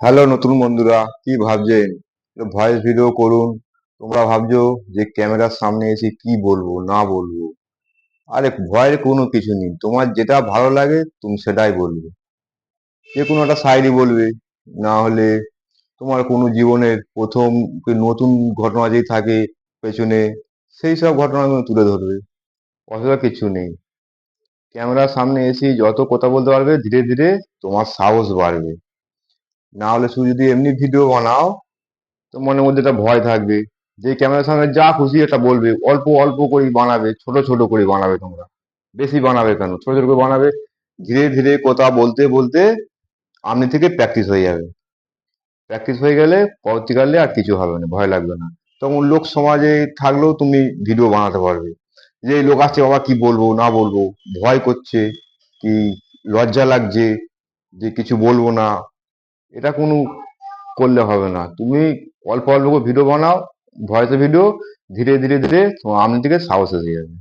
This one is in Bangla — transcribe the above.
হ্যালো নতুন বন্ধুরা, কি ভাবছেন? ভয়েস ভিডিও করুন। তোমরা ভাবছো যে ক্যামেরার সামনে এসে কি বলবো না বলবো। আরে ভয়ের কোনো কিছু নেই, তোমার যেটা ভালো লাগে তুমি সেটাই বলবে। যে কোনো একটা শায়রি বলবে, না হলে তোমার কোনো জীবনের প্রথম কি নতুন ঘটনা যদি থাকে পেছনে, সেই সব ঘটনাগুলো তুলে ধরবে। অথবা কিছু নেই, ক্যামেরার সামনে এসে যত কথা বলতে পারবে ধীরে ধীরে তোমার সাহস বাড়বে। না হলে শুধু যদি এমনি ভিডিও বানাও তো মনের মধ্যে একটা ভয় থাকবে যে ক্যামেরার সামনে যা খুশি এটা বলবে, অল্প অল্প করে বানাবে, ছোট ছোট করে বানাবে। তোমরা বেশি বানাবে কেন, ছোট ছোট করে বানাবে। ধীরে ধীরে কথা বলতে বলতে আপনি থেকে প্র্যাকটিস হয়ে যাবে। প্র্যাকটিস হয়ে গেলে পরবর্তীকালে আর কিছু হবে না, ভয় লাগবে না। তখন লোক সমাজে থাকলেও তুমি ভিডিও বানাতে পারবে। যে এই লোক আসছে, বাবা কি বলবো না বলবো, ভয় করছে কি, লজ্জা লাগছে যে কিছু বলবো না, এটা কোনো করলে হবে না। তুমি অল্প অল্প করে ভিডিও বানাও, ভয়েসে ভিডিও, ধীরে ধীরে ধীরে তোমার আপনি থেকে সাহস এসে যাবে।